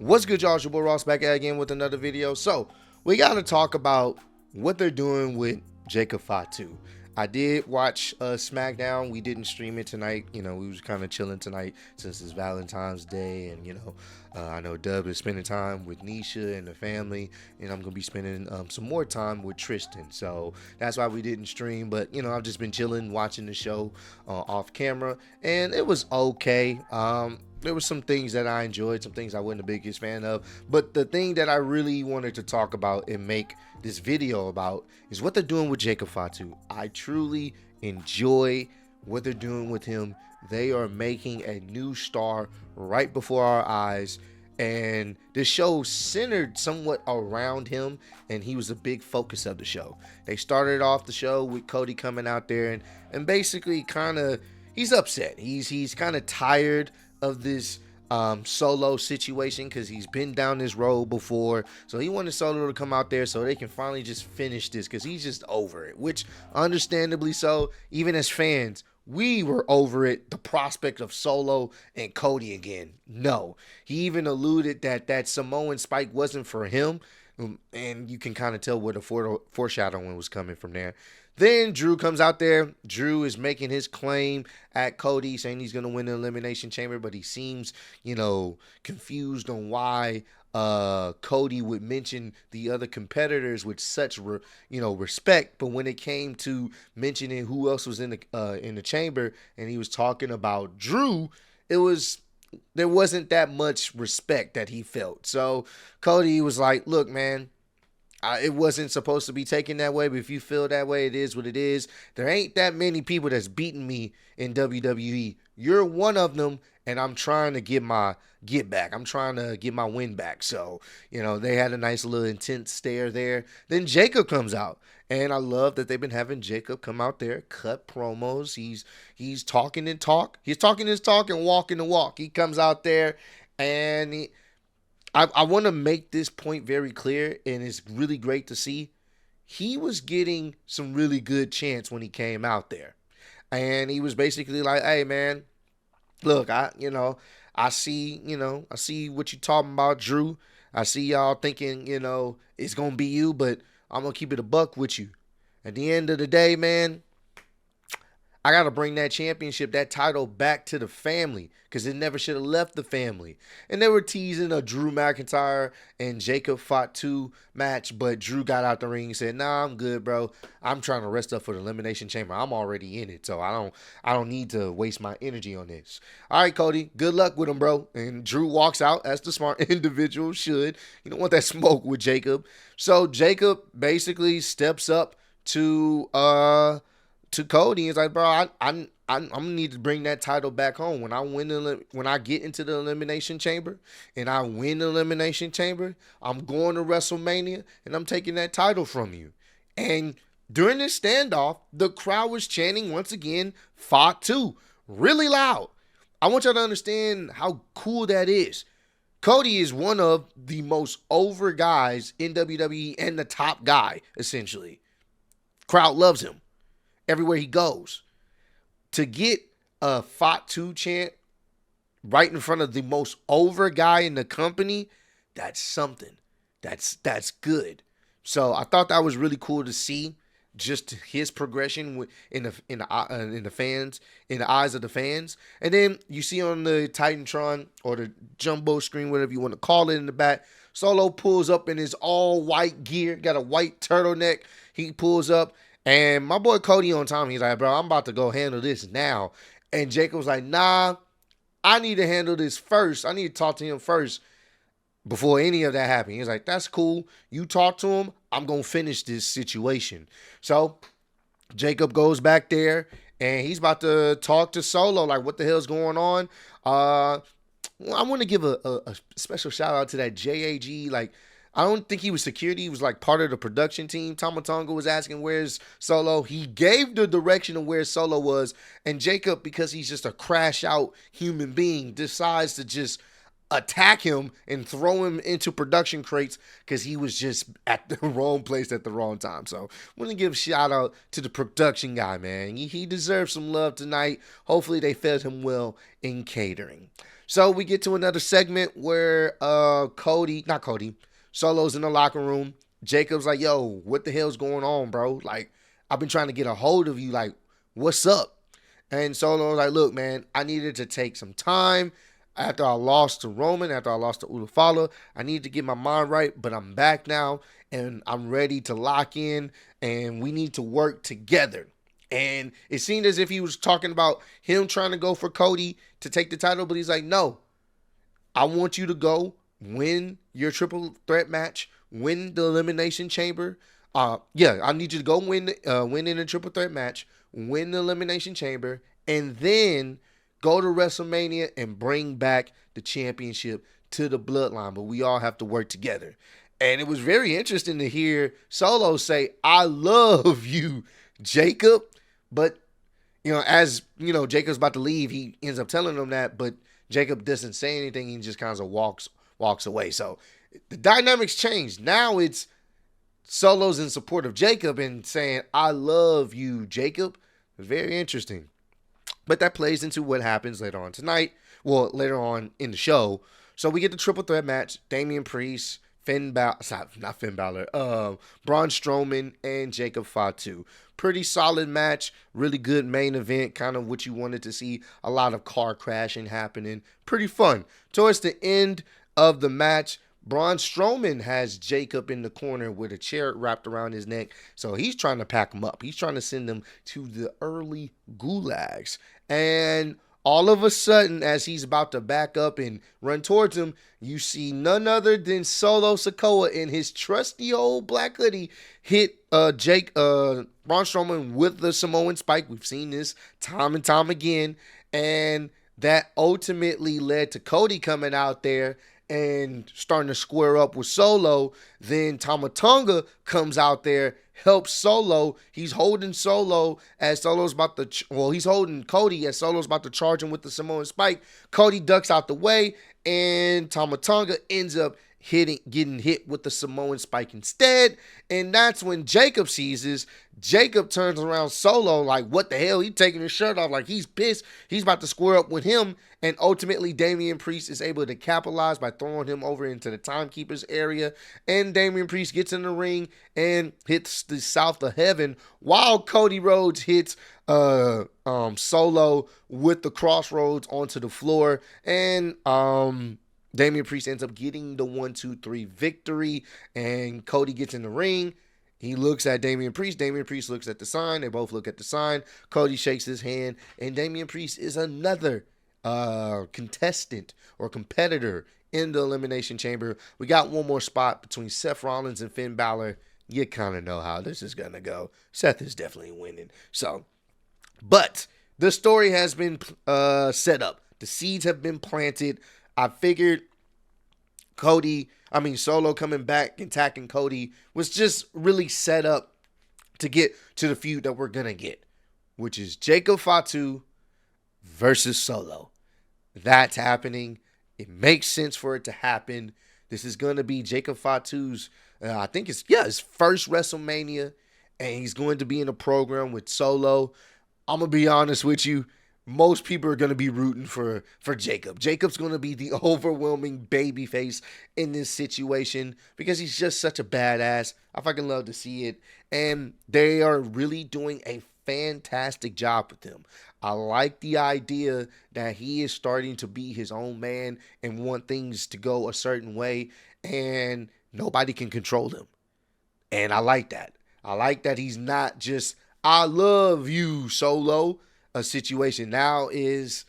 What's good, y'all? It's your boy Ross back at again with another video. So, we got to talk about what they're doing with Jacob Fatu. I did watch SmackDown. We didn't stream it tonight. You know, we was kind of chilling tonight since it's Valentine's Day. And, I know Dub is spending time with Nisha and the family. And I'm going to be spending some more time with Tristan. So, that's why we didn't stream. But, I've just been chilling, watching the show off camera. And it was okay. There were some things that I enjoyed, some things I wasn't the biggest fan of. But the thing that I really wanted to talk about and make this video about is what they're doing with Jacob Fatu. I truly enjoy what they're doing with him. They are making a new star right before our eyes. And the show centered somewhat around him, and he was a big focus of the show. They started off the show with Cody coming out there and basically kind of, he's upset. He's kind of tired of this Solo situation because he's been down this road before. So he wanted Solo to come out there so they can finally just finish this because he's just over it, which understandably so. Even as fans, we were over it. The prospect of Solo and Cody again. No. He even alluded that Samoan spike wasn't for him. And you can kind of tell where the foreshadowing was coming from there. Then Drew comes out there. Drew is making his claim at Cody, saying he's going to win the Elimination Chamber, but he seems, confused on why Cody would mention the other competitors with such, respect. But when it came to mentioning who else was in the chamber, and he was talking about Drew, there wasn't that much respect that he felt. So Cody was like, "Look, man. It wasn't supposed to be taken that way, but if you feel that way, it is what it is. There ain't that many people that's beating me in WWE. You're one of them, and I'm trying to get back. I'm trying to get my win back." So, they had a nice little intense stare there. Then Jacob comes out, and I love that they've been having Jacob come out there, cut promos. He's talking and talk. He's talking his talk and walking the walk. He comes out there, and I want to make this point very clear, and it's really great to see. He was getting some really good chants when he came out there. And he was basically like, "Hey, man, look, I see what you're talking about, Drew. I see y'all thinking, it's going to be you, but I'm going to keep it a buck with you. At the end of the day, man, I got to bring that championship, that title back to the family because it never should have left the family." And they were teasing a Drew McIntyre and Jacob Fatu match, but Drew got out the ring and said, "Nah, I'm good, bro. I'm trying to rest up for the Elimination Chamber. I'm already in it, so I don't need to waste my energy on this." All right, Cody, good luck with him, bro. And Drew walks out as the smart individual should. You don't want that smoke with Jacob. So Jacob basically steps up to Cody. He's like, "Bro, I'm gonna need to bring that title back home. When I get into the Elimination Chamber and I win the Elimination Chamber, I'm going to WrestleMania and I'm taking that title from you." And during this standoff, the crowd was chanting once again, "Fatu," really loud. I want y'all to understand how cool that is. Cody is one of the most over guys in WWE and the top guy, essentially. Crowd loves him everywhere he goes. To get a Fatu chant right in front of the most over guy in the company, that's something. That's good. So I thought that was really cool to see, just his progression in the fans, in the eyes of the fans. And then you see on the Titantron or the jumbo screen, whatever you want to call it, in the back, Solo pulls up in his all white gear, got a white turtleneck. He pulls up. And my boy Cody on time, he's like, "Bro, I'm about to go handle this now." And Jacob's like, "Nah, I need to handle this first. I need to talk to him first before any of that happens." He's like, "That's cool. You talk to him. I'm going to finish this situation." So Jacob goes back there, and he's about to talk to Solo, like, what the hell's going on? I want to give a special shout out to that JAG, like, I don't think he was security. He was like part of the production team. Tamatonga was asking, "Where's Solo?" He gave the direction of where Solo was. And Jacob, because he's just a crash out human being, decides to just attack him and throw him into production crates because he was just at the wrong place at the wrong time. So I want to give a shout out to the production guy, man. He deserves some love tonight. Hopefully they fed him well in catering. So we get to another segment where Solo's in the locker room. Jacob's like, yo, what the hell's going on, bro? Like, I've been trying to get a hold of you. Like, what's up? And Solo's like, look, man, I needed to take some time after I lost to Roman, after I lost to Ulufala. I needed to get my mind right, but I'm back now and I'm ready to lock in and we need to work together. And it seemed as if he was talking about him trying to go for Cody to take the title, but he's like, no, I want you to go win your triple threat match, win the Elimination Chamber. I need you to go win in a triple threat match, win the Elimination Chamber, and then go to WrestleMania and bring back the championship to the Bloodline. But we all have to work together. And it was very interesting to hear Solo say, I love you, Jacob. But, as, Jacob's about to leave, he ends up telling him that, but Jacob doesn't say anything. He just kind of walks away. So the dynamics changed. Now it's Solo's in support of Jacob and saying, I love you, Jacob. It's very interesting. But that plays into what happens later on tonight. Well, later on in the show. So we get the triple threat match. Damian Priest, Braun Strowman, and Jacob Fatu. Pretty solid match. Really good main event. Kind of what you wanted to see. A lot of car crashing happening. Pretty fun. Towards the end of the match, Braun Strowman has Jacob in the corner with a chair wrapped around his neck. So he's trying to pack him up. He's trying to send him to the early gulags. And all of a sudden, as he's about to back up and run towards him, you see none other than Solo Sikoa in his trusty old black hoodie hit Braun Strowman with the Samoan spike. We've seen this time and time again. And that ultimately led to Cody coming out there and starting to square up with Solo. Then Tama Tonga comes out there, helps Solo. He's holding Solo as Solo's about to, he's holding Cody as Solo's about to charge him with the Samoan spike. Cody ducks out the way, and Tama Tonga ends up getting hit with the Samoan spike instead. And that's when Jacob sees this. Jacob turns around Solo like, what the hell? He's taking his shirt off like he's pissed. He's about to square up with him. And ultimately, Damian Priest is able to capitalize by throwing him over into the timekeeper's area. And Damian Priest gets in the ring and hits the South of Heaven while Cody Rhodes hits Solo with the Crossroads onto the floor. And Damian Priest ends up getting the 1-2-3 victory, and Cody gets in the ring. He looks at Damian Priest. Damian Priest looks at the sign. They both look at the sign. Cody shakes his hand, and Damian Priest is another contestant or competitor in the Elimination Chamber. We got one more spot between Seth Rollins and Finn Balor. You kind of know how this is going to go. Seth is definitely winning. But the story has been set up. The seeds have been planted. I figured Solo coming back and attacking Cody was just really set up to get to the feud that we're going to get, which is Jacob Fatu versus Solo. That's happening. It makes sense for it to happen. This is going to be Jacob Fatu's, I think his first WrestleMania, and he's going to be in a program with Solo. I'm going to be honest with you. Most people are going to be rooting for Jacob. Jacob's going to be the overwhelming babyface in this situation because he's just such a badass. I fucking love to see it. And they are really doing a fantastic job with him. I like the idea that he is starting to be his own man and want things to go a certain way, and nobody can control him. And I like that. I like that he's not just, I love you, Solo. A situation now is,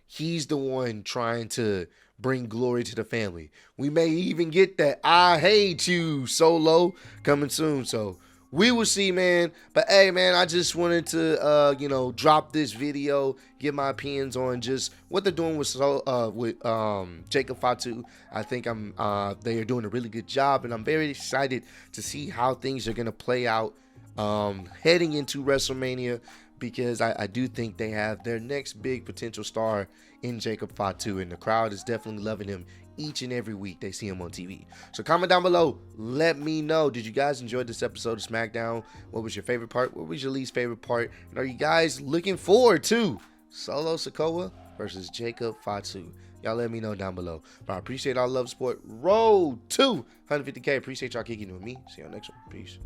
he's the one trying to bring glory to the family. We may even get that I hate you, Solo, coming soon. So we will see, man. But hey, man, I just wanted to, drop this video, give my opinions on just what they're doing with Jacob Fatu. I think they are doing a really good job, and I'm very excited to see how things are gonna play out heading into WrestleMania. Because I do think they have their next big potential star in Jacob Fatu, and the crowd is definitely loving him each and every week they see him on TV. So comment down below. Let me know. Did you guys enjoy this episode of SmackDown? What was your favorite part? What was your least favorite part? And are you guys looking forward to Solo Sikoa versus Jacob Fatu. Y'all let me know down below. But I appreciate all love, support. Road to 150K. Appreciate y'all kicking with me. See y'all next one. Peace.